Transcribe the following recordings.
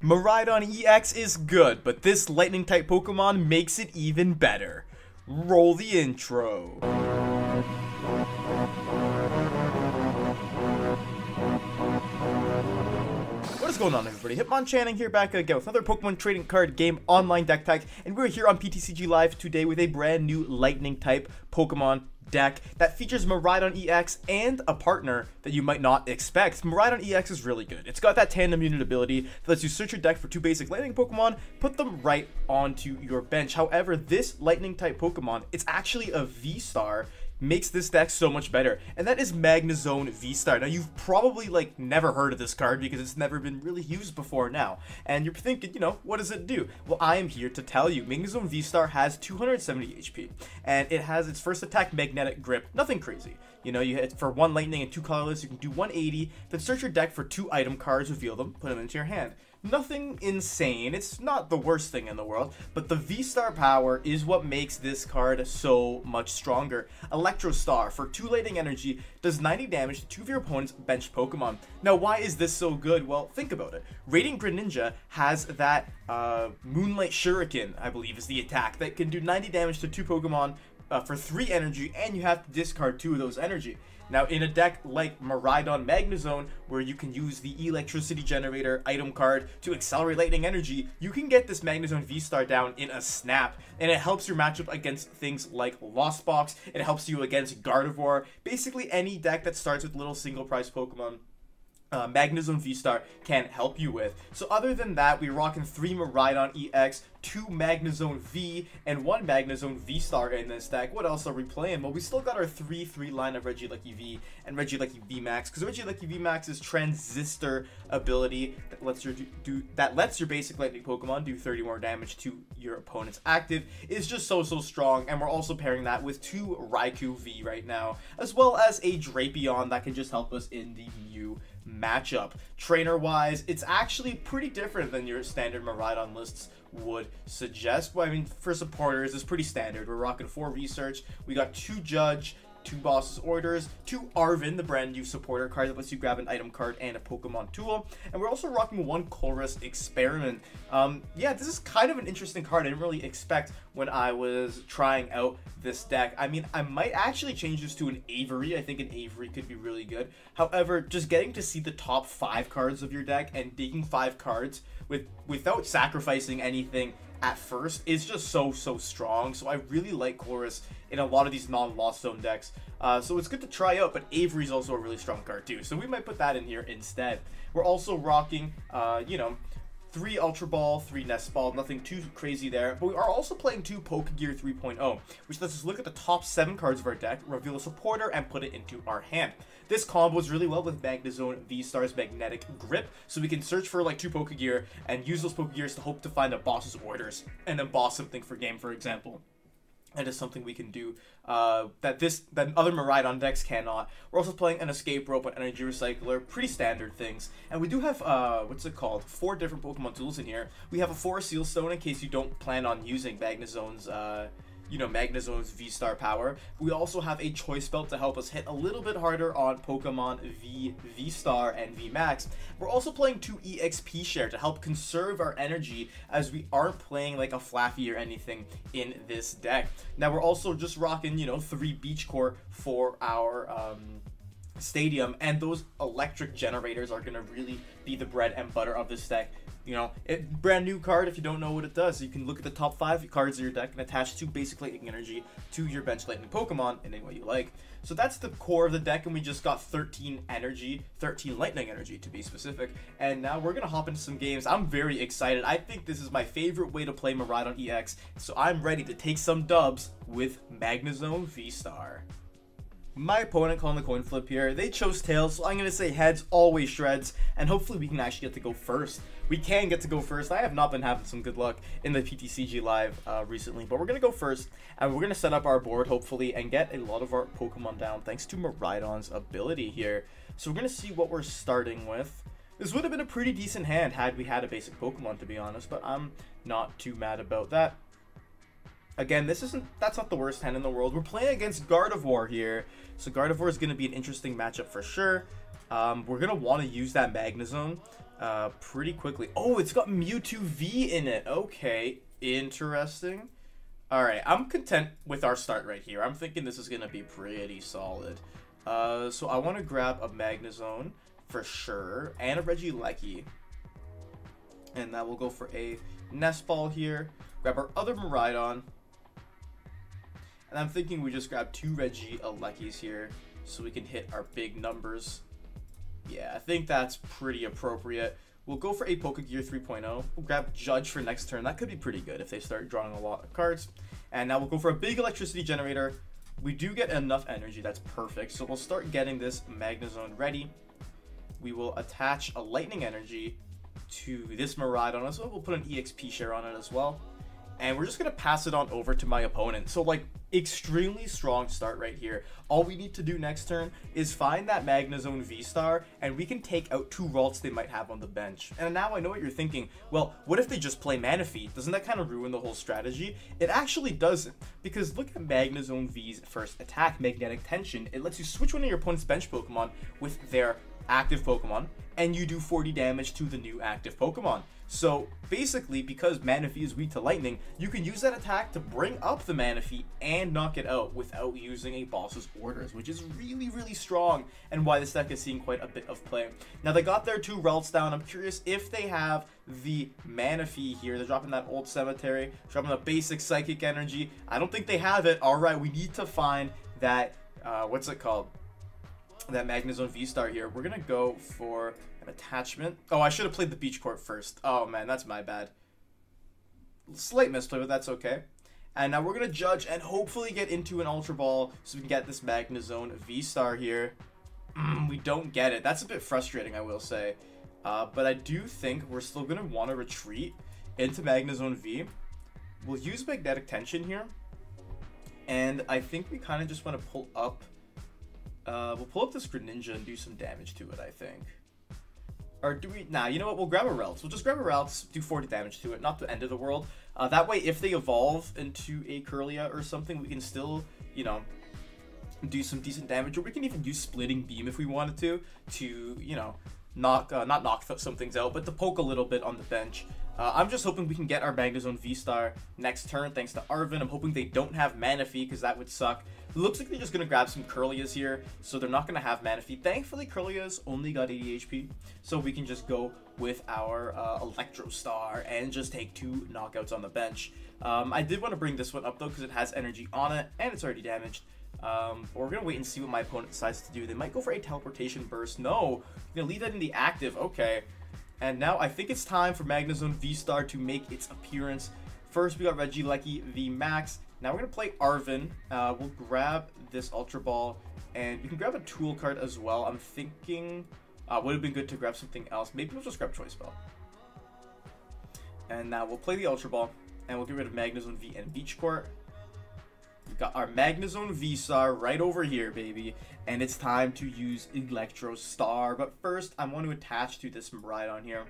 Miraidon EX is good, but this lightning type Pokemon makes it even better. Roll the intro. What is going on, everybody? Hitmonchanning here, back again with another Pokemon trading card game online deck tag, and we're here on PTCG Live today with a brand new lightning type Pokemon deck that features Miraidon EX and a partner that you might not expect. Miraidon EX is really good. It's got that tandem unit ability that lets you search your deck for two basic lightning Pokemon, put them right onto your bench. However, this lightning type Pokemon, it's actually a V-Star, makes this deck so much better, and that is Magnezone V-Star. Now, you've probably never heard of this card because it's never been really used before now, and you're thinking, what does it do? Well, I am here to tell you. Magnezone V-Star has 270 HP, and it has its first attack, Magnetic Grip. Nothing crazy. You hit for one lightning and two colorless, you can do 180, then search your deck for two item cards, reveal them, put them into your hand. Nothing insane, it's not the worst thing in the world, but the V-Star power is what makes this card so much stronger. Electrostar, for 2 lightning energy, does 90 damage to 2 of your opponent's benched Pokemon. Now, why is this so good? Well, think about it. Radiant Greninja has that Moonlight Shuriken, I believe is the attack, that can do 90 damage to 2 Pokemon for 3 energy, and you have to discard 2 of those energy. Now, in a deck like Miraidon Magnezone, where you can use the Electricity Generator item card to accelerate lightning energy, you can get this Magnezone V-Star down in a snap, and it helps your matchup against things like Lost Box, it helps you against Gardevoir, basically any deck that starts with little single prize Pokemon. Magnezone V-Star can help you with. So other than that, we're rocking 3 Miraidon EX, 2 Magnezone V, and 1 Magnezone V-Star in this deck. What else are we playing? Well, we still got our 3-3 line of Regieleki V and Regieleki VMAX, because Regieleki VMAX's Transistor ability that lets your basic lightning Pokemon do 30 more damage to your opponent's active is just so strong, and we're also pairing that with 2 Raikou V right now, as well as a Drapion that can just help us in the Mew matchup. Trainer wise, it's actually pretty different than your standard Miraidon lists would suggest. Well, I mean, for supporters, it's pretty standard. We're rocking 4 research, we got 2 judge, 2 boss's orders, 2 Arven, the brand new supporter card that lets you grab an item card and a Pokemon tool, and we're also rocking 1 Colress Experiment. Yeah, this is kind of an interesting card. I didn't really expect when I was trying out this deck. I mean, I might actually change this to an Avery. I think an Avery could be really good. However, just getting to see the top 5 cards of your deck and taking 5 cards without sacrificing anything at first is just so strong. So I really like Colress in a lot of these non-Lost Zone decks. So it's good to try out, but Avery's also a really strong card too. So we might put that in here instead. We're also rocking, 3 Ultra Ball, 3 Nest Ball, nothing too crazy there. But we are also playing 2 Pokegear 3.0, which lets us look at the top 7 cards of our deck, reveal a supporter, and put it into our hand. This combos really well with Magnezone V-Star's Magnetic Grip, so we can search for 2 Pokegear and use those Pokegears to hope to find a boss's orders, and then boss something for game, for example. And it's something we can do that other Miraidon decks cannot. We're also playing an Escape Rope, an Energy Recycler, pretty standard things. And we do have, 4 different Pokemon tools in here. We have a Forest Seal Stone in case you don't plan on using Magnezone's, Magnezone's V-Star power. We also have a Choice Belt to help us hit a little bit harder on Pokemon V-Star, and VMAX. We're also playing 2 EXP Share to help conserve our energy as we aren't playing like a Flaffy or anything in this deck. Now we're also just rocking, 3 Beach Core for our stadium, and those electric generators are going to really be the bread and butter of this deck. Brand new card. If you don't know what it does, you can look at the top 5 cards of your deck and attach 2 basic lightning energy to your bench lightning Pokemon in any way you like. So that's the core of the deck, and we just got 13 lightning energy to be specific. And now we're gonna hop into some games. I'm very excited. I think this is my favorite way to play Miraidon EX, so I'm ready to take some dubs with Magnezone V-Star. My opponent calling the coin flip here. They chose tails, so I'm going to say heads, always shreds, and hopefully we can actually get to go first. We can get to go first. I have not been having some good luck in the PTCG Live recently, but we're going to go first, and we're going to set up our board, hopefully, and get a lot of our Pokemon down, thanks to Miraidon's ability here. So we're going to see what we're starting with. This would have been a pretty decent hand had we had a basic Pokemon, to be honest, but I'm not too mad about that. Again, that's not the worst hand in the world. We're playing against Gardevoir here, so Gardevoir is going to be an interesting matchup for sure. We're going to want to use that Magnezone pretty quickly. Oh, it's got Mewtwo V in it. Okay, interesting. Alright, I'm content with our start right here. I'm thinking this is going to be pretty solid. So I want to grab a Magnezone for sure, and a Regieleki. And now we'll go for a Nest Ball here. Grab our other Miraidon. And I'm thinking we just grab 2 Regielekis here so we can hit our big numbers. Yeah, I think that's pretty appropriate. We'll go for a Pokegear 3.0. We'll grab Judge for next turn. That could be pretty good if they start drawing a lot of cards. And now we'll go for a big Electricity Generator. We do get enough energy. That's perfect. So we'll start getting this Magnezone ready. We will attach a Lightning Energy to this Miraidon as well. We'll put an EXP share on it as well. And we're just going to pass it on over to my opponent. So, like, extremely strong start right here. All we need to do next turn is find that Magnezone V-Star, and we can take out 2 Ralts they might have on the bench. And now I know what you're thinking. Well, what if they just play Manaphy? Doesn't that kind of ruin the whole strategy? It actually doesn't, because look at Magnezone V's first attack, Magnetic Tension. It lets you switch one of your opponent's bench Pokemon with their active Pokemon, and you do 40 damage to the new active Pokemon. So basically, because Manaphy is weak to lightning, you can use that attack to bring up the Manaphy and knock it out without using a boss's orders, which is really, really strong, and why this deck is seeing quite a bit of play. Now, they got their 2 Ralts down. I'm curious if they have the Manaphy here. They're dropping that Old Cemetery, dropping a basic Psychic Energy. I don't think they have it. All right, we need to find that, what's it called? That Magnezone V-Star here. We're going to go for an attachment. Oh, I should have played the Beach Court first. Oh, man, that's my bad. Slight misplay, but that's okay. And now we're going to Judge and hopefully get into an Ultra Ball so we can get this Magnezone V-Star here. We don't get it. That's a bit frustrating, I will say. But I do think we're still going to want to retreat into Magnezone V. We'll use Magnetic Tension here. And I think we kind of just want to pull up. We'll pull up this Greninja and do some damage to it, I think. Or do we? Nah, you know what? We'll grab a Ralts. We'll just grab a Ralts, do 40 damage to it. Not the end of the world. That way, if they evolve into a Kirlia or something, we can still, you know, do some decent damage. Or we can even use Splitting Beam if we wanted to, you know, not knock some things out, but to poke a little bit on the bench. I'm just hoping we can get our Magnezone V-Star next turn, thanks to Arven. I'm hoping they don't have Manaphy, because that would suck. Looks like they're just going to grab some Kirlias here, so they're not going to have Manaphy. Thankfully, Kirlias only got 80 HP, so we can just go with our Electro Star and just take 2 knockouts on the bench. I did want to bring this one up, though, because it has energy on it, and it's already damaged. But we're going to wait and see what my opponent decides to do. They might go for a Teleportation Burst. No, you're going to leave that in the active. Okay. And now I think it's time for Magnezone V-Star to make its appearance. First, we got Regieleki V Max. Now we're going to play Arven. We'll grab this Ultra Ball, and you can grab a Tool card as well. I'm thinking would have been good to grab something else. Maybe we'll just grab Choice Bell. And now we'll play the Ultra Ball, and we'll get rid of Magnezone V and Beach Court. We've got our Magnezone V-Star right over here, baby. And it's time to use Electro Star. But first, I want to attach to this Miraidon here.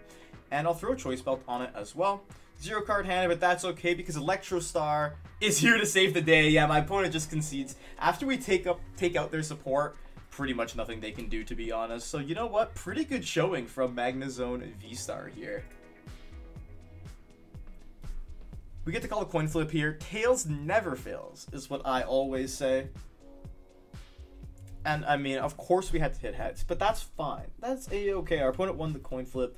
And I'll throw a Choice Belt on it as well. 0 card hand, but that's okay because Electro Star is here to save the day. Yeah, my opponent just concedes. After we take out their support, pretty much nothing they can do, to be honest. So you know what? Pretty good showing from Magnezone V-Star here. We get to call a coin flip here. Tails never fails, is what I always say. And I mean, of course we had to hit heads, but that's fine. That's a-okay. Our opponent won the coin flip.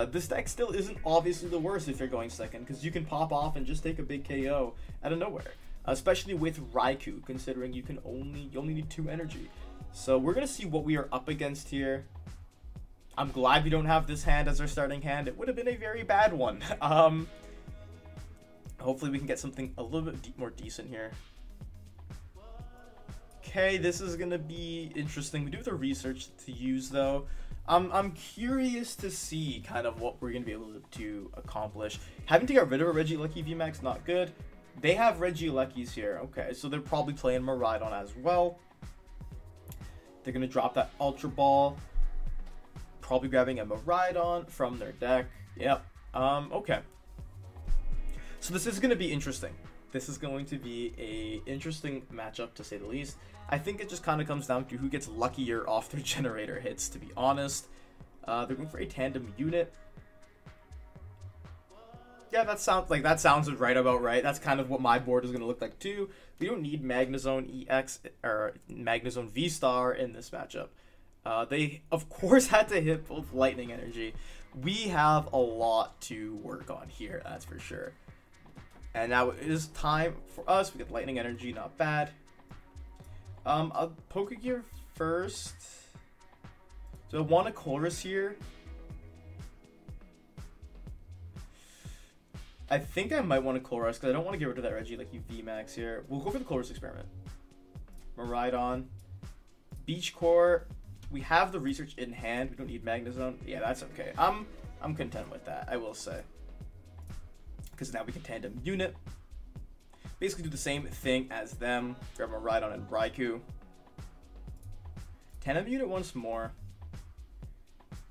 This deck still isn't obviously the worst if you're going second, because you can pop off and just take a big KO out of nowhere. Especially with Raikou, considering you only need 2 energy. So we're gonna see what we are up against here. I'm glad we don't have this hand as our starting hand. It would have been a very bad one. Hopefully we can get something a little bit more decent here. Okay, this is gonna be interesting. We do have the research to use though. I'm curious to see kind of what we're gonna be able to accomplish. Having to get rid of a Regieleki VMAX, not good. They have Regielekis here. Okay, so they're probably playing Miraidon as well. They're gonna drop that Ultra Ball. Probably grabbing a Miraidon from their deck. Yep. Okay. So this is going to be interesting. This is going to be a interesting matchup, to say the least. I think it just kind of comes down to who gets luckier off their generator hits, to be honest. They're going for a tandem unit. Yeah, that sounds right about right. That's kind of what my board is going to look like too. We don't need Magnezone EX or Magnezone V-Star in this matchup. They, of course, had to hit both Lightning Energy. We have a lot to work on here, that's for sure. And now it is time for us. We get Lightning Energy, not bad. I'll Pokegear first. So I want a Colress here. I think I might want a Colress because I don't want to get rid of that Regieleki VMAX here. We'll go for the Colress experiment. Miraidon. Beach Core. We have the research in hand. We don't need Magnezone. Yeah, that's okay. I'm content with that, I will say. Because now we can tandem unit. Basically do the same thing as them. Grab Miraidon and Raikou. Tandem unit once more.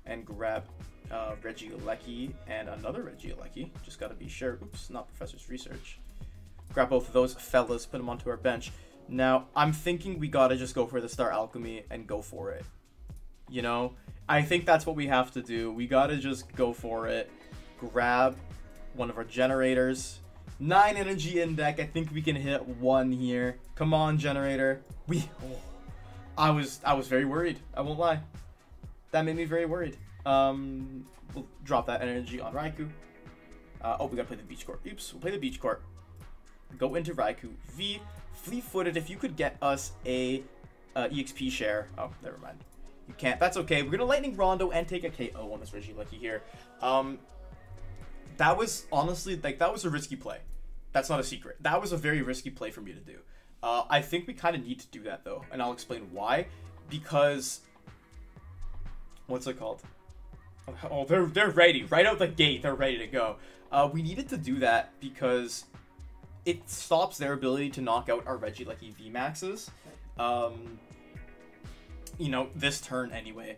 And grab Regieleki and another Regieleki. Just gotta be sure. Oops, not Professor's Research. Grab both of those fellas, put them onto our bench. Now, I'm thinking we gotta just go for the Star Alchemy and go for it. You know? I think that's what we have to do. We gotta just go for it. Grab one of our generators. 9 energy in deck. I think we can hit 1 here. Come on, generator. I was very worried. I won't lie. That made me very worried. We'll drop that energy on Raikou. Oh, we gotta play the Beach Court. Oops, we'll play the Beach Court. Go into Raikou V. Fleet-footed, if you could get us a EXP share. Oh, never mind. You can't. That's okay. We're gonna Lightning Rondo and take a KO on this Regieleki here. That was honestly, that was a risky play. That's not a secret. That was a very risky play for me to do. I think we kind of need to do that though, and I'll explain why. Because what's it called? Oh, they're ready right out the gate. They're ready to go. We needed to do that because it stops their ability to knock out our Regieleki VMAXs. You know, this turn anyway.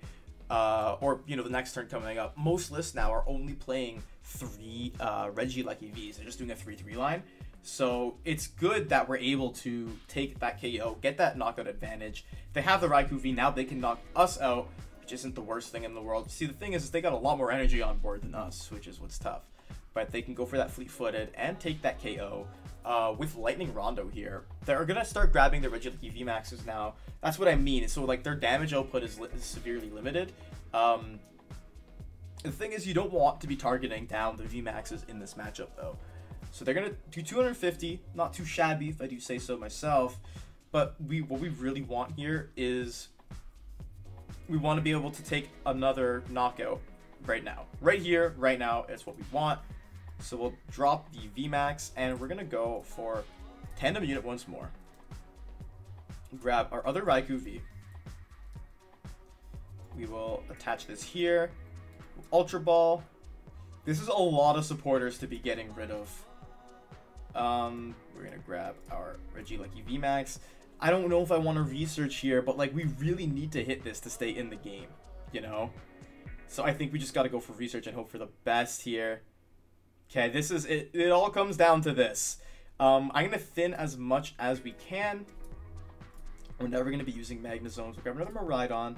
Or, you know, the next turn coming up. Most lists now are only playing 3 Regieleki Vs. They're just doing a 3-3 line. So it's good that we're able to take that KO, get that knockout advantage. They have the Raikou V, now they can knock us out, which isn't the worst thing in the world. See, the thing is they got a lot more energy on board than us, which is what's tough. But they can go for that fleet-footed and take that KO. With Lightning Rondo here, they're gonna start grabbing the Regieleki VMAXs now. That's what I mean. So like their damage output is severely limited. The thing is, you don't want to be targeting down the VMAXs in this matchup though. So they're gonna do 250, not too shabby if I do say so myself. But what we really want here is we want to be able to take another knockout right now. Right here, right now is what we want. So we'll drop the VMAX, and we're going to go for tandem unit once more. Grab our other Raikou V. We will attach this here. Ultra Ball. This is a lot of supporters to be getting rid of. We're going to grab our Regieleki VMAX. I don't know if I want to research here, but like we really need to hit this to stay in the game, you know? So I think we just got to go for research and hope for the best here. Okay, this is it. It all comes down to this. I'm going to thin as much as we can. We're never going to be using Magnezones. We'll grab another Miraidon.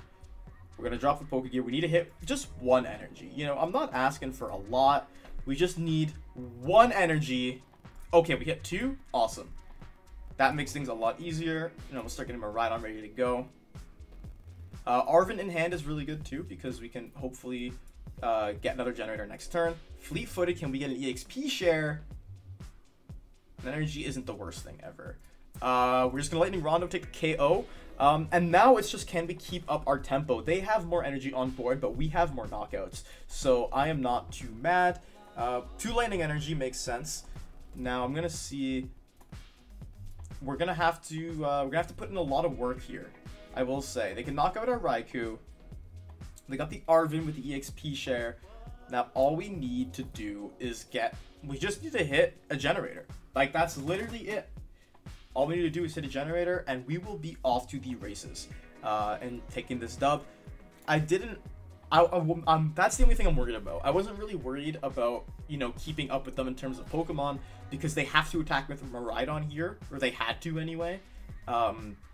We're going to drop the Pokegear. We need to hit just 1 energy. You know, I'm not asking for a lot. We just need 1 energy. Okay, we hit 2. Awesome. That makes things a lot easier. You know, we'll start getting Miraidon ready to go. Arven in hand is really good too because we can hopefully get another generator next turn. Fleet-footed, can we get an EXP share? Energy isn't the worst thing ever. We're just gonna Lightning Rondo, take the KO. And now it's just, can we keep up our tempo? They have more energy on board, but we have more knockouts. So I am not too mad. 2 Lightning Energy makes sense. Now I'm gonna see. We're gonna have to put in a lot of work here. I will say they can knock out our Raikou. They got the Arven with the EXP share. Now all we need to do is we just need to hit a generator. Like that's literally it. All we need to do is hit a generator and we will be off to the races and taking this dub. That's the only thing I'm worried about. I wasn't really worried about, you know, keeping up with them in terms of Pokemon because they have to attack with Miraidon here, or they had to anyway. I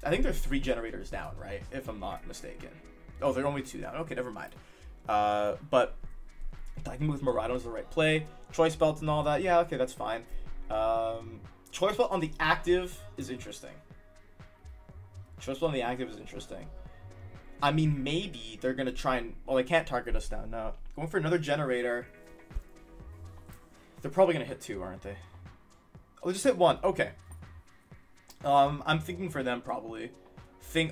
think they're 3 generators down, right? If I'm not mistaken. Oh, they're only 2 down. Okay, never mind. But attacking with Miraidon is the right play. Choice Belt and all that, yeah, okay, that's fine. Choice Belt on the active is interesting. Choice Belt on the active is interesting. I mean, maybe they're going to try and... Well, they can't target us now. No. Going for another generator. They're probably going to hit 2, aren't they? Oh, they just hit 1. Okay. I'm thinking for them probably.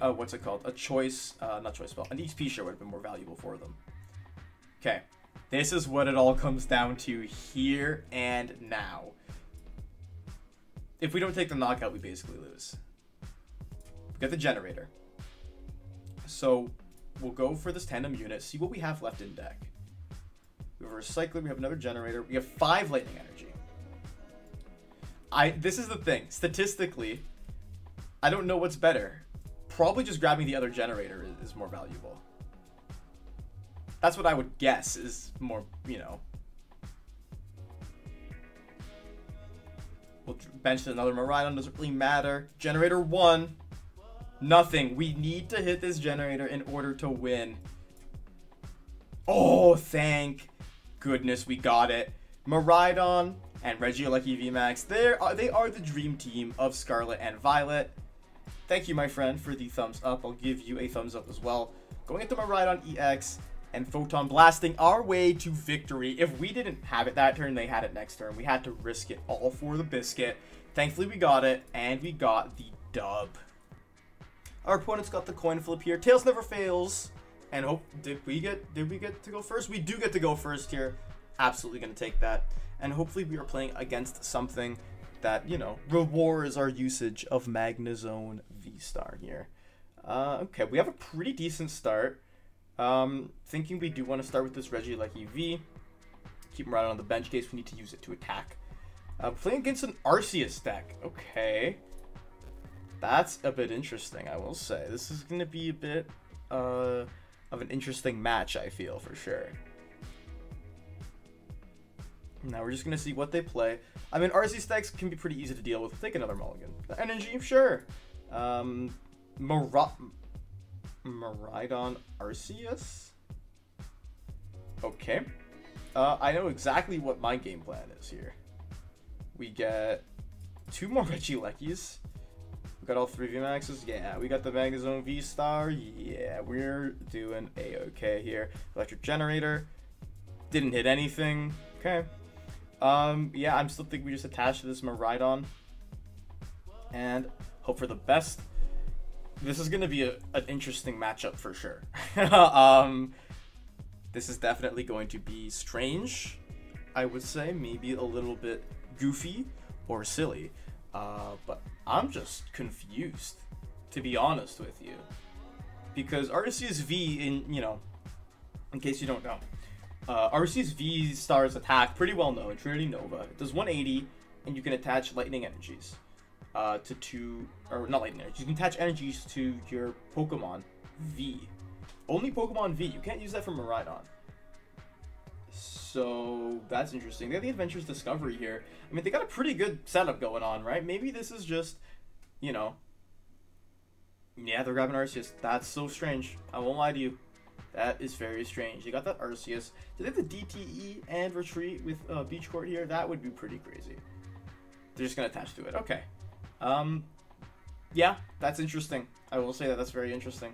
What's it called? A choice... not choice spell. An XP share would have been more valuable for them. Okay. This is what it all comes down to here and now. If we don't take the knockout, we basically lose. We get the generator. So we'll go for this tandem unit, see what we have left in deck. We have a recycler, we have another generator, we have 5 lightning energy. This is the thing. Statistically, I don't know what's better. Probably just grabbing the other generator is more valuable. That's what I would guess is more, you know. We'll bench another Miraidon, doesn't really matter. Generator 1. Nothing. We need to hit this generator in order to win. Oh, thank goodness we got it. Miraidon and Regieleki VMAX, they are the dream team of Scarlet and Violet. Thank you, my friend, for the thumbs up. I'll give you a thumbs up as well. Going into Miraidon EX and Photon blasting our way to victory. If we didn't have it that turn, they had it next turn. We had to risk it all for the biscuit. Thankfully, we got it, and we got the dub. Our opponent's got the coin flip here. Tails never fails. And did we get to go first? We do get to go first here. Absolutely gonna take that. And hopefully we are playing against something that, you know, rewards our usage of Magnezone V-Star here. Okay, we have a pretty decent start. Thinking we do want to start with this Regieleki V. Keep him right on the bench in case we need to use it to attack. Playing against an Arceus deck. Okay. That's a bit interesting, I will say. This is going to be a bit of an interesting match, I feel, for sure. Now we're just going to see what they play. I mean, Arceus decks can be pretty easy to deal with. We'll take another mulligan. Energy, sure. Miraidon Arceus? Okay. I know exactly what my game plan is here. We get 2 more Regielekis. We got all 3 VMAXs. Yeah, we got the Magnezone V-Star. Yeah, we're doing a-okay here. Electric Generator. Didn't hit anything. Okay. Yeah, I'm still thinking we just attach to this Miraidon. And hope for the best. This is going to be an interesting matchup for sure. This is definitely going to be strange, I would say. Maybe a little bit goofy or silly. But I'm just confused, to be honest with you. Because Arceus V, in case you don't know, Arceus V-Star's attack, pretty well known, Trinity Nova. It does 180, and you can attach lightning energies not lightning energies, you can attach energies to your Pokemon V. Only Pokemon V, you can't use that for Miraidon. So that's interesting. They have the Adventures Discovery here. I mean, they got a pretty good setup going on, right? Maybe this is just, yeah, they're grabbing Arceus. That's so strange. I won't lie to you. That is very strange. They got that Arceus. Do they have the DTE and Retreat with Beach Court here? That would be pretty crazy. They're just going to attach to it. Okay. Yeah, that's interesting. I will say that that's very interesting.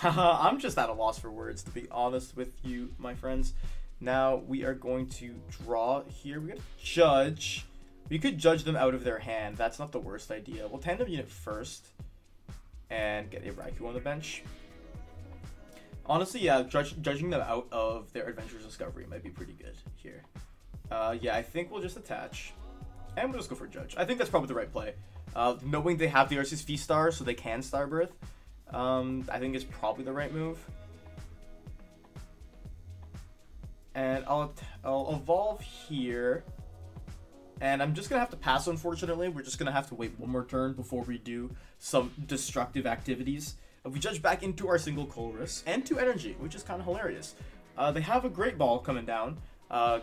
I'm just at a loss for words, to be honest with you, my friends. Now, we are going to draw here. We're going to judge. We could judge them out of their hand. That's not the worst idea. We'll tandem unit first and get a Raikou on the bench. Honestly, yeah, judging them out of their Adventures Discovery might be pretty good here. Yeah, I think we'll just attach. And we'll just go for Judge. I think that's probably the right play. Knowing they have the Arceus V-Star, so they can Starbirth, I think is probably the right move. And I'll evolve here. And I'm just going to have to pass, unfortunately. We're just going to have to wait one more turn before we do some destructive activities. We judge back into our single Colress and 2 energy, which is kind of hilarious. They have a Great Ball coming down.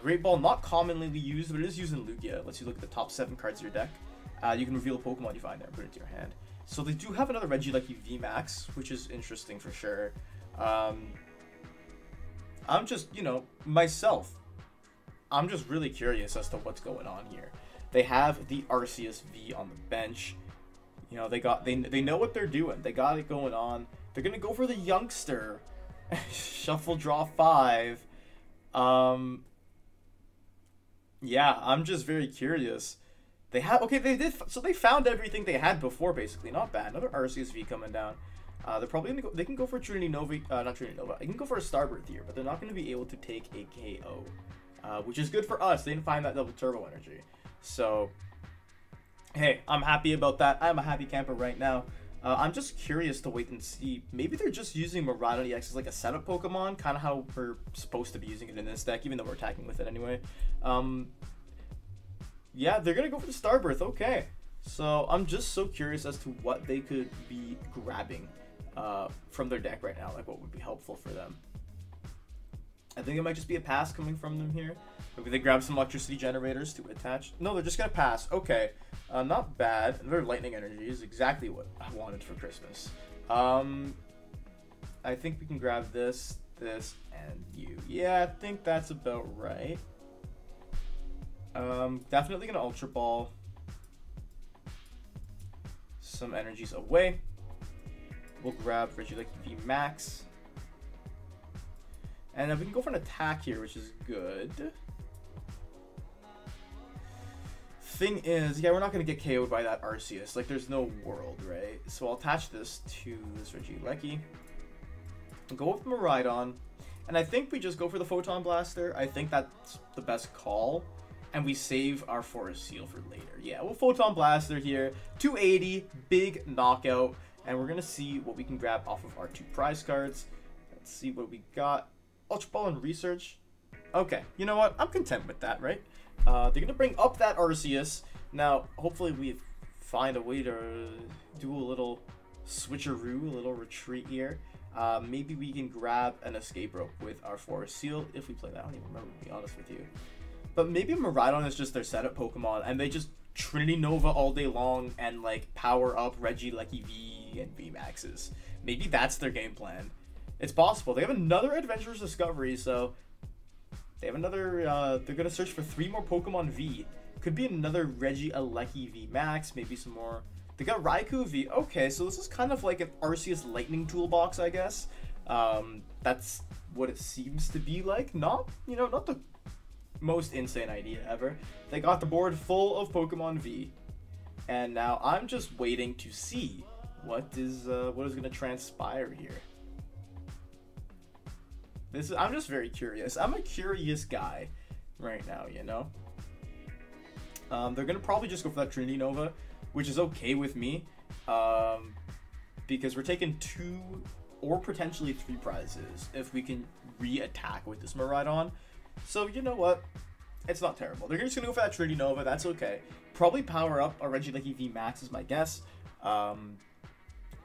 Great Ball, not commonly used, but it is used in Lugia. Lets you look at the top 7 cards of your deck. You can reveal a Pokemon you find there and put it into your hand. So they do have another Regieleki VMAX, which is interesting for sure. I'm just, you know, myself, I'm just really curious as to what's going on here. They have the Arceus V on the bench. You know, they know what they're doing. They got it going on. They're gonna go for the youngster. Shuffle draw 5. Yeah, I'm just very curious. They have so they found everything they had before, basically. Not bad. Another Arceus V coming down. They're probably gonna go. They can go for Trinity Nova. Not Trinity Nova. They can go for a Starbirth here, but they're not gonna be able to take a KO, which is good for us. They didn't find that double turbo energy, so hey, I'm happy about that. I'm a happy camper right now. I'm just curious to wait and see. Maybe they're just using Miraidon EX as like a setup Pokemon, kind of how we're supposed to be using it in this deck, even though we're attacking with it anyway. Yeah, they're gonna go for the Starbirth. Okay, so I'm just so curious as to what they could be grabbing from their deck right now, like what would be helpful for them. I think it might just be a pass coming from them here. Maybe they grab some electricity generators to attach. No, they're just gonna pass. Okay, not bad. Another lightning energy is exactly what I wanted for Christmas. I think we can grab this, and you. Yeah, I think that's about right. Definitely gonna Ultra Ball some energies away. We'll grab Regieleki V Max. And then we can go for an attack here, which is good. Thing is, yeah, we're not going to get KO'd by that Arceus. Like, there's no world, right? So I'll attach this to this Regieleki. Go with Miraidon. And I think we just go for the Photon Blaster. I think that's the best call. And we save our Forest Seal for later. Yeah, we'll Photon Blaster here. 280, big knockout. And we're going to see what we can grab off of our 2 prize cards. Let's see what we got. Ultra Ball and Research. Okay, you know what? I'm content with that, right? They're going to bring up that Arceus. Now, hopefully we find a way to do a little switcheroo, a little retreat here. Maybe we can grab an Escape Rope with our Forest Seal if we play that. I don't even remember, to be honest with you. But maybe Miraidon is just their setup Pokemon, and they just Trinity Nova all day long and, like, power up Regieleki V and V Maxes. Maybe that's their game plan. It's possible. They have another Adventurous Discovery, so they have another, they're going to search for 3 more Pokemon V. Could be another Regieleki V Max, maybe some more. They got Raikou V. Okay, so this is kind of like an Arceus Lightning Toolbox, I guess. That's what it seems to be like. Not, you know, not the most insane idea ever. They got the board full of Pokemon V. And now I'm just waiting to see what is going to transpire here. I'm just very curious. I'm a curious guy right now, you know? They're going to probably just go for that Trinity Nova, which is okay with me. Because we're taking 2 or potentially 3 prizes if we can re-attack with this Miraidon. So, you know what? It's not terrible. They're just going to go for that Trinity Nova. That's okay. Probably power up a Regieleki V Max is my guess.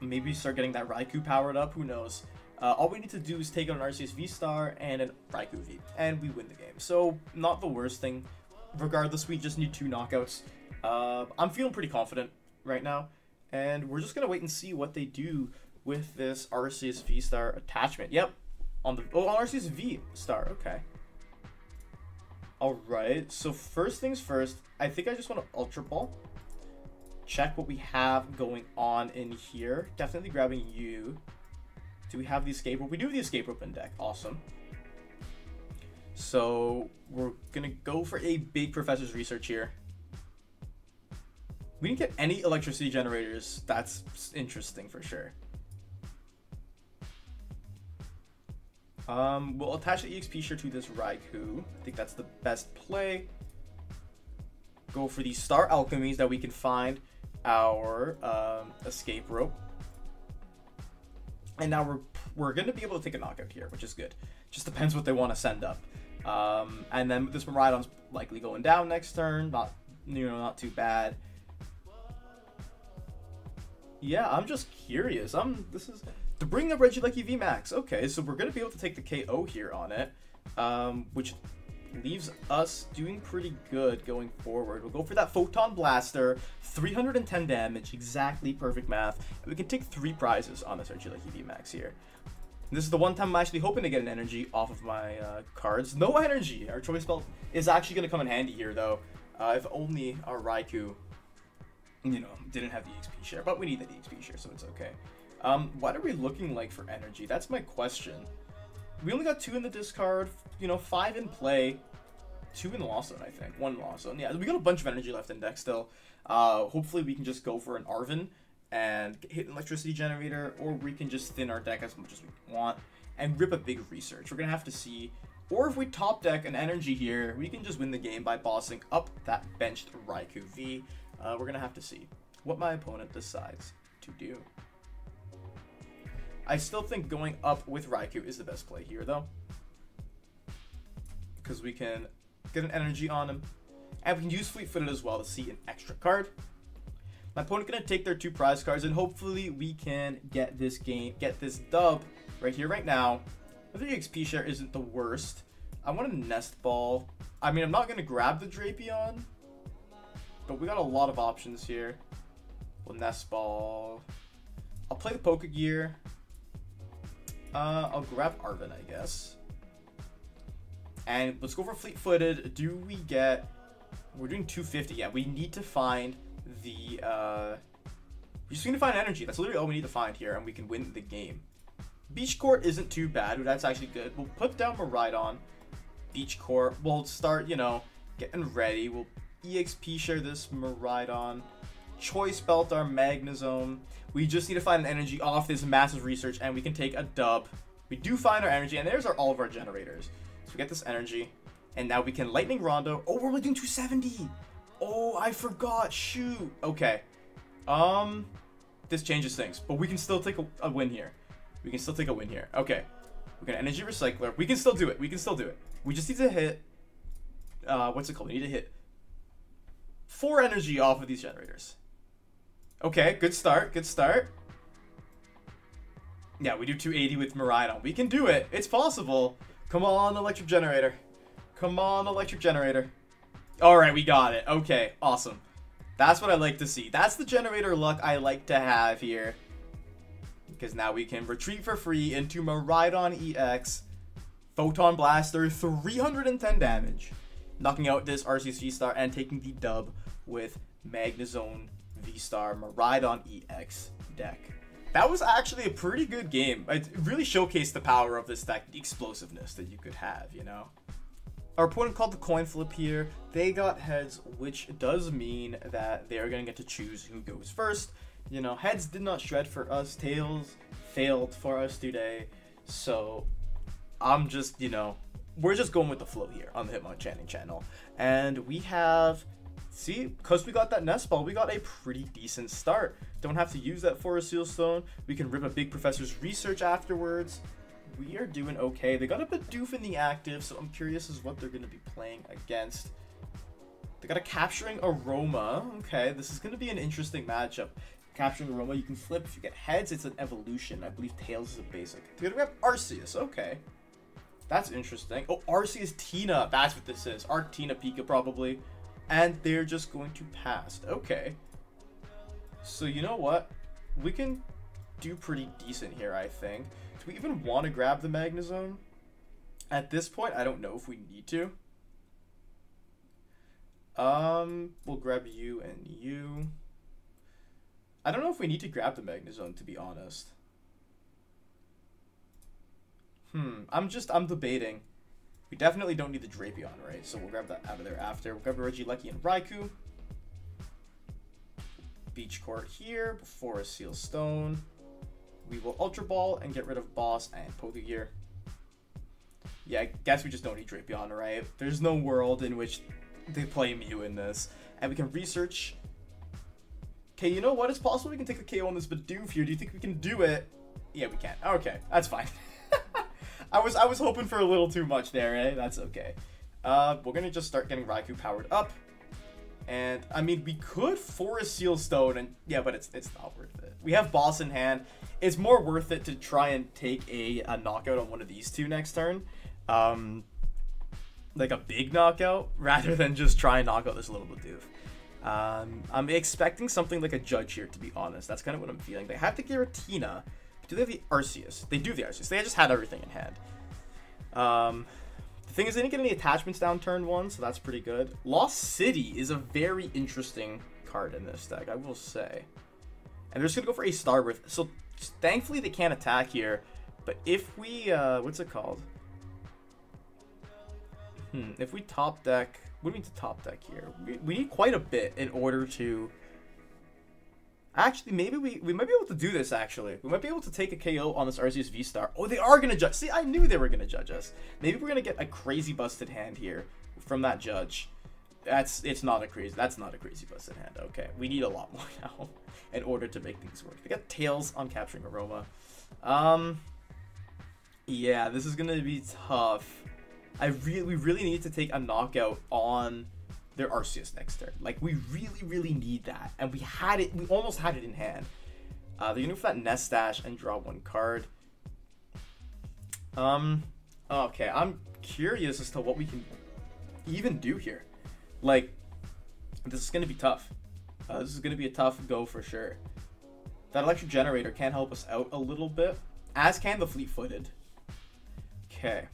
Maybe start getting that Raikou powered up. Who knows? All we need to do is take out an Arceus V-Star and an Raikou V, and we win the game. So, not the worst thing. Regardless, we just need 2 knockouts. I'm feeling pretty confident right now, and we're just going to wait and see what they do with this Arceus V-Star attachment. Yep, on Arceus V-Star, okay. Alright, so first things first, I think I just want to Ultra Ball. Check what we have going on in here. Definitely grabbing you. Do we have the Escape Rope? We do have the Escape Rope in deck. Awesome. So we're going to go for a big Professor's Research here. We didn't get any electricity generators. That's interesting for sure. We'll attach the EXP share to this Raikou. I think that's the best play. Go for these Star Alchemies that we can find our Escape Rope. And now we're going to be able to take a knockout here, which is good. Just depends what they want to send up. And then this Miraidon's likely going down next turn. Not too bad. Yeah, I'm just curious. This is to bring up Regieleki V Max. Okay, so we're going to be able to take the KO here on it, which leaves us doing pretty good going forward. We'll go for that Photon Blaster, 310 damage, exactly perfect math. And we can take 3 prizes on this Regieleki V Max here. This is the one time I'm actually hoping to get an energy off of my cards. No energy! Our choice belt is actually going to come in handy here, though. If only our Raikou, you know, didn't have the EXP share. But we need the EXP share, so it's okay. What are we looking like for energy? That's my question. We only got 2 in the discard, you know, 5 in play. 2 in Lost Zone, I think. 1 Lost Zone. Yeah, we got a bunch of energy left in deck still. Hopefully we can just go for an Arven and hit an electricity generator, or we can just thin our deck as much as we want and rip a big research. We're gonna have to see. Or if we top deck an energy here, we can just win the game by bossing up that benched Raikou V. We're gonna have to see what my opponent decides to do. I still think going up with Raikou is the best play here, though, because we can get an energy on him, and we can use Fleet-Footed as well to see an extra card. My opponent gonna take their 2 prize cards, and hopefully we can get this dub right here, right now. I think XP share isn't the worst. I want a Nest Ball. I mean, I'm not gonna grab the Drapion, but we got a lot of options here. Well, Nest Ball. I'll play the Pokegear. I'll grab Arven, I guess. And let's go for Fleet-Footed. Do we get... We're doing 250. Yeah, we need to find the... We just need to find energy. That's literally all we need to find here, and we can win the game. Beach Court isn't too bad. That's actually good. We'll put down Miraidon. Beach Court. We'll start, you know, getting ready. We'll EXP share this Miraidon. Choice Belt our Magnezone. We just need to find an energy off this massive research, and we can take a dub. We do find our energy, and there's all of our generators. So we get this energy, and now we can Lightning Rondo. Oh, we're only doing 270. Oh, I forgot. Shoot. Okay. This changes things, but we can still take a win here. We can still take a win here. Okay. We're gonna Energy Recycler. We can still do it. We can still do it. We just need to hit... what's it called? We need to hit 4 energy off of these generators. Okay, good start. Good start. Yeah, we do 280 with Miraidon. We can do it. It's possible. Come on, Electric Generator. Come on, Electric Generator. Alright, we got it. Okay, awesome. That's what I like to see. That's the generator luck I like to have here. Because now we can retreat for free into Miraidon EX. Photon Blaster, 310 damage. Knocking out this Arceus V-Star and taking the dub with Magnezone V-Star Miraidon EX deck. That was actually a pretty good game. It really showcased the power of this deck, the explosiveness that you could have, you know? Our opponent called the coin flip here. They got heads, which does mean that they're going to get to choose who goes first. You know, heads did not shred for us. Tails failed for us today. So, I'm just, you know, we're just going with the flow here on the Hitmonchanting channel. And we have... See, because we got that Nest Ball, we got a pretty decent start. Don't have to use that Forest Seal Stone. We can rip a big Professor's Research afterwards. We are doing okay. They got a Bidoof in the active, so I'm curious as what they're going to be playing against. They got a Capturing Aroma. Okay, this is going to be an interesting matchup. Capturing Aroma, you can flip. If you get heads, it's an evolution. I believe Tails is a basic. They're going to have Arceus. Okay. That's interesting. Oh, Arceus Tina. That's what this is. Arctina Pika, probably. And they're just going to pass. Okay. So, you know what? We can do pretty decent here, I think. Do we even want to grab the Magnezone? At this point, I don't know if we need to. We'll grab you and you. I don't know if we need to grab the Magnezone, to be honest. I'm debating. We definitely don't need the Drapion, right? So we'll grab that out of there after. We'll grab Regieleki and Raikou. Beach Court here before a Seal Stone. We will Ultra Ball and get rid of Boss and Pokegear. Yeah, I guess we just don't need Drapion, right? There's no world in which they play Mew in this. And we can research. Okay, you know what? It's possible we can take the KO on this Bidoof here. Do you think we can do it? Yeah, we can. Okay, that's fine. I was hoping for a little too much there, eh? That's okay. We're gonna just start getting Raikou powered up. And, I mean, we could Forest Seal Stone, and yeah, but it's not worth it. We have Boss in hand. It's more worth it to try and take a knockout on one of these two next turn. Like a big knockout, rather than just try and knock out this little Bidoof. I'm expecting something like a Judge here, to be honest. That's kind of what I'm feeling. They have the Giratina. Do they have the Arceus? They do have the Arceus. They just had everything in hand. The thing is, they didn't get any attachments down turn 1, so that's pretty good. Lost City is a very interesting card in this deck, I will say. And they're just going to go for a Starbirth. So, thankfully, they can't attack here. But if we, what's it called? If we top deck, what do we need to top deck here? We need quite a bit in order to... Actually, maybe we might be able to do this, actually. We might be able to take a KO on this Arceus V-Star. Oh, they are going to judge. See, I knew they were going to judge us. Maybe we're going to get a crazy busted hand here from that judge. That's not a crazy busted hand. Okay, we need a lot more now in order to make things work. They got Tails on Capturing Aroma. Yeah, this is going to be tough. We really need to take a knockout on their Arceus next turn. Like, we really need that. And we almost had it in hand. They're gonna go for that Nest Dash and draw 1 card. Okay, I'm curious as to what we can even do here. Like, this is gonna be tough. This is gonna be a tough go for sure. That Electric Generator can help us out a little bit, as can the Fleet-Footed. Okay,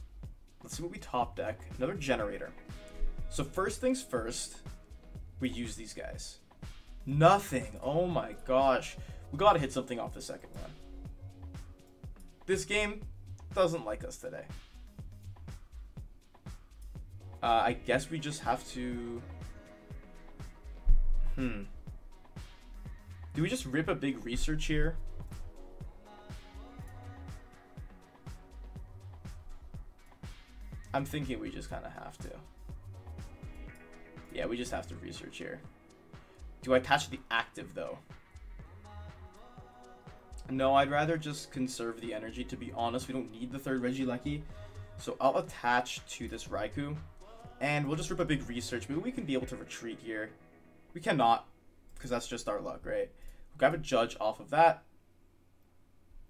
let's see what we top deck. Another Generator. So first things first, we use these guys. Nothing. Oh my gosh. We gotta hit something off the second one. This game doesn't like us today. I guess we just have to... Do we just rip a big research here? I'm thinking we just kind of have to. Yeah, we just have to research here. Do I attach the active, though? No, I'd rather just conserve the energy, to be honest. We don't need the third Regieleki. So I'll attach to this Raikou. And we'll just rip a big research. Maybe we can be able to retreat here. We cannot, because that's just our luck, right? We'll grab a Judge off of that.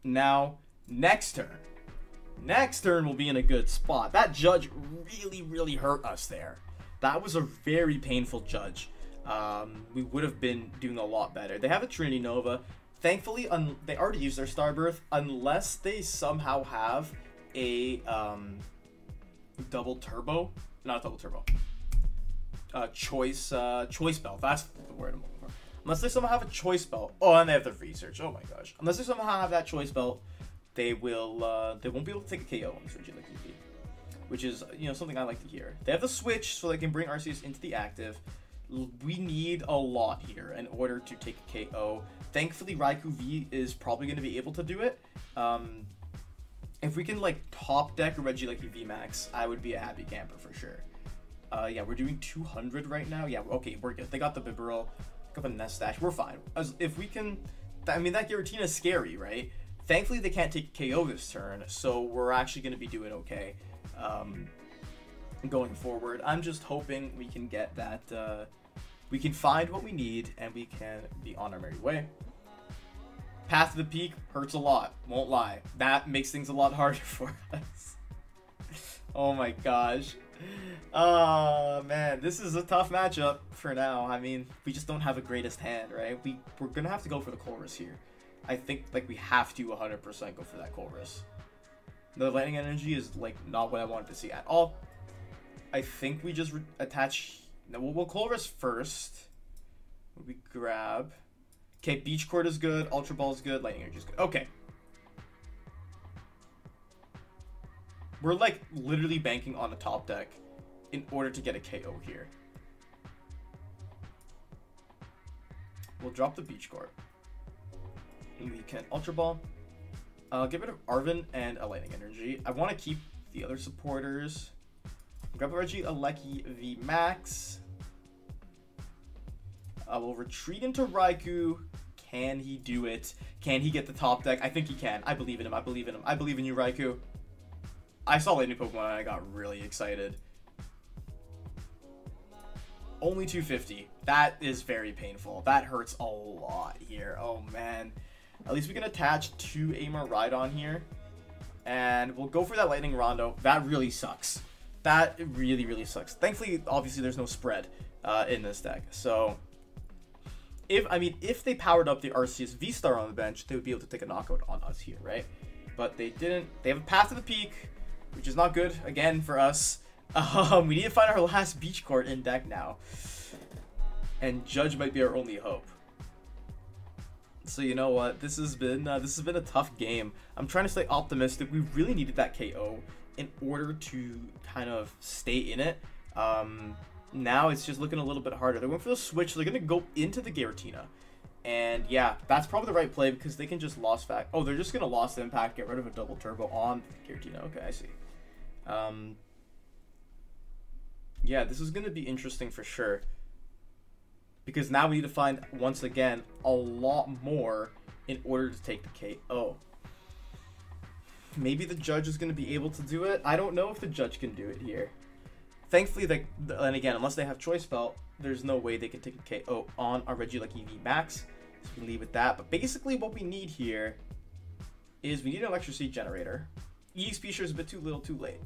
Now, next turn. Next turn we'll be in a good spot. That Judge really hurt us there. That was a very painful judge. We would have been doing a lot better. They have a Trinity Nova. Thankfully, they already used their Starbirth, unless they somehow have a double turbo. Not double turbo. Choice belt. That's the word I'm looking for. Unless they somehow have a choice belt. Oh, and they have the research. Oh my gosh. Unless they somehow have that choice belt, they won't be able to take a KO on this Regieleki V. Which is, you know, something I like to hear. They have the switch, so they can bring Arceus into the active. We need a lot here in order to take a KO. Thankfully, Raikou V is probably going to be able to do it. If we can, like, top deck a Regieleki V Max, I would be a happy camper for sure. Yeah, we're doing 200 right now. Yeah, okay, we're good. They got the Bibarel, got the Nest Dash. We're fine. If we can... I mean, that Giratina is scary, right? Thankfully, they can't take KO this turn, so we're actually going to be doing okay. Going forward, I'm just hoping we can get that, we can find what we need and we can be on our merry way. Path to the Peak hurts a lot, won't lie. That makes things a lot harder for us. Oh my gosh. Oh man, this is a tough matchup for now. I mean, we just don't have a greatest hand, right? We're gonna have to go for the Colress here. I think, like, we have to 100% go for that Colress. The Lightning Energy is, like, not what I wanted to see at all. I think we just attach... No, we'll Colress first. We grab... Okay, Beach Court is good. Ultra Ball is good. Lightning Energy is good. Okay. We're, like, literally banking on the top deck in order to get a KO here. We'll drop the Beach Court. And we can Ultra Ball. Get rid of Arven and a Lightning Energy. I want to keep the other supporters. Grab a Regieleki V Max. We'll retreat into Raikou. Can he do it? Can he get the top deck? I think he can. I believe in him. I believe in him. I believe in you, Raikou. I saw Lightning Pokemon and I got really excited. Only 250. That is very painful. That hurts a lot here. Oh, man. At least we can attach to a Miraidon here. And we'll go for that Lightning Rondo. That really sucks. That really sucks. Thankfully, obviously, there's no spread in this deck. So, if they powered up the Arceus V-Star on the bench, they would be able to take a knockout on us here, right? But they didn't. They have a path to the peak, which is not good, again, for us. We need to find our last Beach Court in deck now. And Judge might be our only hope. So you know what? This has been a tough game. I'm trying to stay optimistic. We really needed that KO in order to kind of stay in it. Now it's just looking a little bit harder. They're going for the switch. They're going to go into the Giratina. And yeah, that's probably the right play because they can just lost fact. Oh, they're just going to lost impact, get rid of a double turbo on the Giratina. Okay, I see. Yeah, this is going to be interesting for sure. Because now we need to find, once again, a lot more in order to take the KO. Maybe the Judge is going to be able to do it. I don't know if the Judge can do it here. Thankfully, and again, unless they have Choice Belt, there's no way they can take a KO on our Regieleki V Max. So we can leave with that. But basically what we need here is we need an Electricity Generator. EXP sure is a bit too little, too late.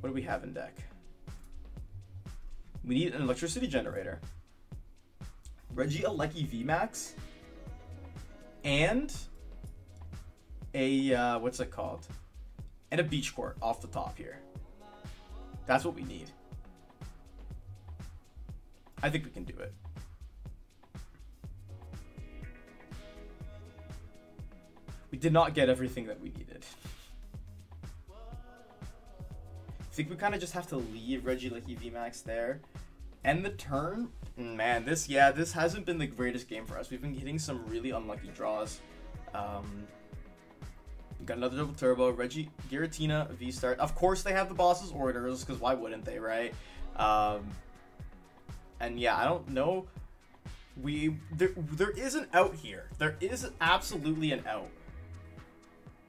What do we have in deck? We need an Electricity Generator. Regieleki V Max. And a, what's it called? And a Beach Court off the top here. That's what we need. I think we can do it. We did not get everything that we needed. I think we kind of just have to leave Regieleki V Max there. End the turn. Man, this hasn't been the greatest game for us. We've been getting some really unlucky draws. We got another double turbo, Giratina, V-Star. Of course they have the boss's orders, because why wouldn't they, right? And yeah, I don't know. There is an out here. There is absolutely an out.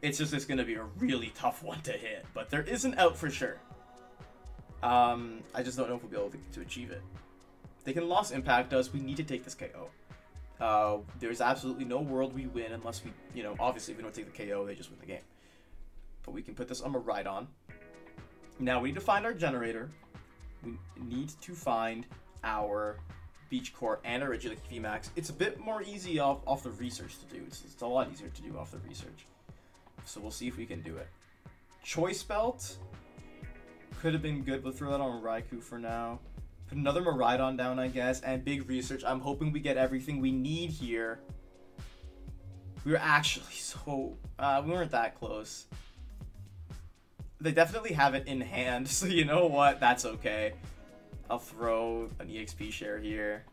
It's just it's going to be a really tough one to hit, but there is an out for sure. I just don't know if we'll be able to achieve it. They can lost impact us. We need to take this KO. There's absolutely no world we win unless we, you know, obviously if we don't take the KO, they just win the game. But we can put this on a Rhydon. Now we need to find our generator. We need to find our Beach Court and our Regieleki V Max. It's a bit more easy off the research to do. It's a lot easier to do off the research. So we'll see if we can do it. Choice Belt could have been good. We'll throw that on Raikou for now. Put another Miraidon down, I guess, and big research. I'm hoping we get everything we need here. We were actually so... we weren't that close. They definitely have it in hand, so you know what? That's okay. I'll throw an EXP share here.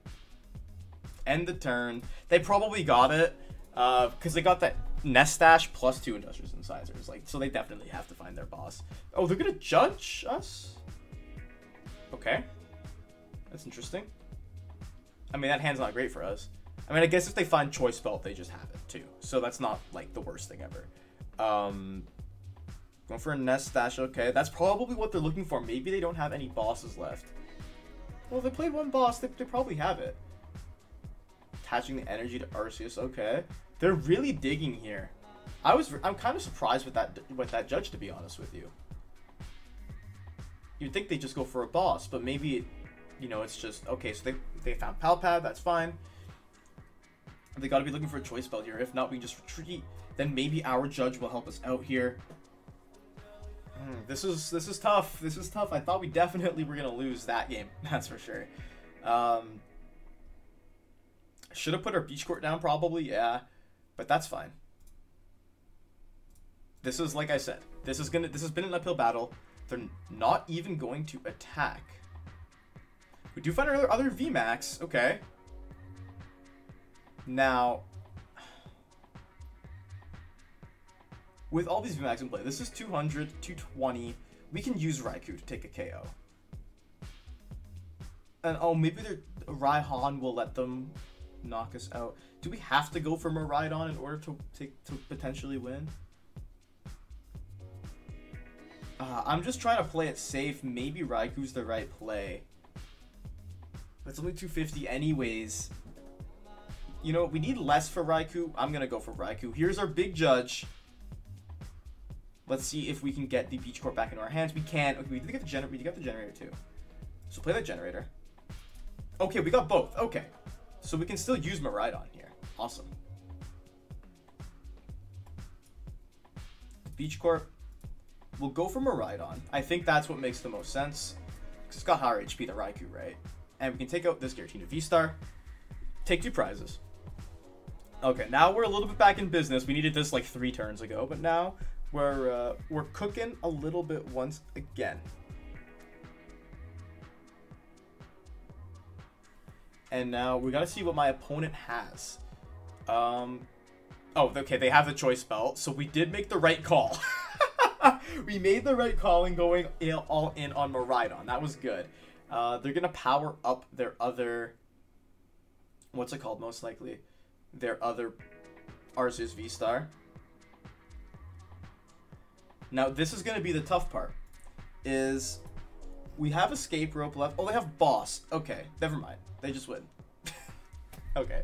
End the turn. They probably got it, because they got that Nestash plus 2 Industrious Incisors. Like, so they definitely have to find their boss. Oh, they're going to judge us? Okay. That's interesting. I mean, that hand's not great for us. I mean, I guess if they find Choice Belt, they just have it too. So that's not like the worst thing ever. Going for a Nestash, okay. That's probably what they're looking for. Maybe they don't have any bosses left. Well, if they played one boss, they probably have it. Attaching the energy to Arceus, okay. They're really digging here. I'm kind of surprised with that Judge, to be honest with you. You'd think they just go for a boss, but maybe you know, it's just, okay, so they found Palpad, that's fine. They gotta be looking for a Choice Belt here. If not, we just retreat. Then maybe our Judge will help us out here. This is tough. This is tough. I thought we definitely were gonna lose that game. That's for sure. Should have put our Beach Court down, probably, yeah. But that's fine. This is, like I said, this has been an uphill battle. They're not even going to attack. We do find our other VMAX. Okay. Now, with all these VMAX in play, this is 200, 220. We can use Raikou to take a KO. And oh, maybe Raihan will let them knock us out. Do we have to go for Miraidon in order to potentially win? I'm just trying to play it safe. Maybe Raikou's the right play. It's only 250 anyways. You know, we need less for Raikou. I'm going to go for Raikou. Here's our big Judge. Let's see if we can get the Beach Court back into our hands. We can. Okay, we did get the generator too. So play that generator. Okay, we got both. Okay. So we can still use Miraidon here. Awesome. Beach Corp. We'll go for Miraidon. I think that's what makes the most sense. Because it's got higher HP than Raikou, right? And we can take out this Giratina V-Star. Take 2 prizes. Okay, now we're a little bit back in business. We needed this like 3 turns ago, but now we're cooking a little bit once again. And now we gotta see what my opponent has. Oh, okay, they have the choice belt, so we did make the right call. We made the right call in going all in on Miraidon. That was good. They're gonna power up their other, what's it called, most likely? Their other Arceus V-Star. Now, this is gonna be the tough part. Is we have Escape Rope left. Oh, they have Boss. Okay, never mind. They just win. Okay.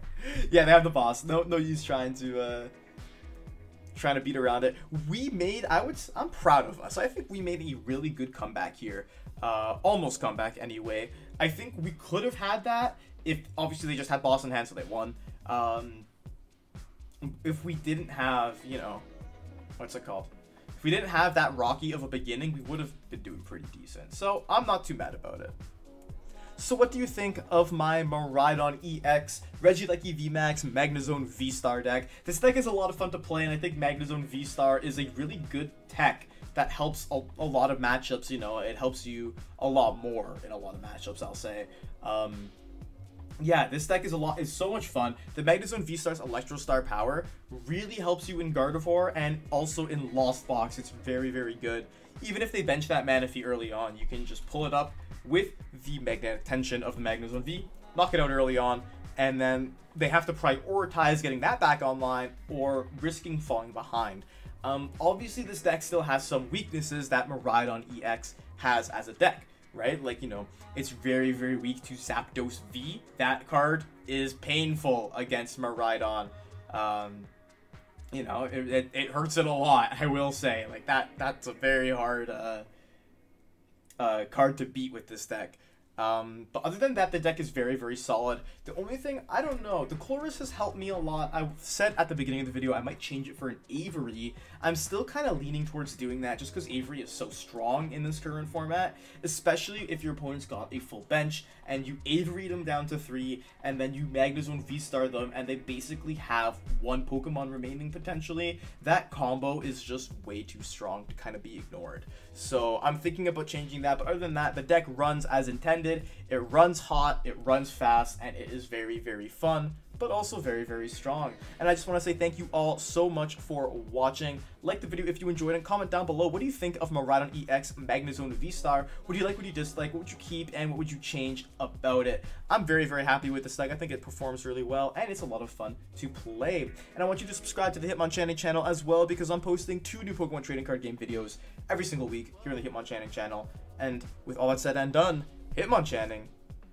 Yeah, they have the Boss. No use trying to beat around it. We made, I'm proud of us. I think we made a really good comeback here. Almost comeback anyway. I think we could have had that if obviously they just had Boss in hand, so they won. If we didn't have, you know, what's it called? If we didn't have that rocky of a beginning, we would have been doing pretty decent. So I'm not too mad about it. So what do you think of my Miraidon EX, Regieleki VMAX, Magnezone V-Star deck? This deck is a lot of fun to play, and I think Magnezone V-Star is a really good tech that helps a lot of matchups. You know, it helps you a lot more in a lot of matchups, I'll say. Yeah, this deck is so much fun. The Magnezone V-Star's Electro Star power really helps you in Gardevoir and also in Lost Box. It's very, very good. Even if they bench that Manaphy early on, you can just pull it up with the Magnetic Tension of the Magnezone V, knock it out early on, and then they have to prioritize getting that back online or risking falling behind. Obviously, this deck still has some weaknesses that Miraidon EX has as a deck, right? Like, you know, it's very, very weak to Zapdos V. That card is painful against Miraidon. You know, it hurts it a lot, I will say. Like, that's a very hard card to beat with this deck. But other than that, the deck is very, very solid. The only thing, I don't know, the Chorus has helped me a lot. I said at the beginning of the video I might change it for an Avery. I'm still kind of leaning towards doing that just because Avery is so strong in this current format, especially if your opponent's got a full bench and you Avery them down to 3 and then you Magnezone V-Star them and they basically have 1 Pokemon remaining potentially. That combo is just way too strong to kind of be ignored. So I'm thinking about changing that, but other than that, the deck runs as intended. It runs hot, it runs fast, and it is very, very fun, but also very, very strong. And I just want to say thank you all so much for watching. Like the video if you enjoyed, and comment down below, what do you think of Miraidon EX Magnezone V-Star? What do you like, what do you dislike, what would you keep, and what would you change about it? I'm very, very happy with this deck. I think it performs really well, and it's a lot of fun to play. And I want you to subscribe to the Hitmonchanting channel as well, because I'm posting 2 new Pokemon trading card game videos every single week here on the Hitmonchanting channel. And with all that said and done, Hitmonchanting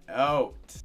out.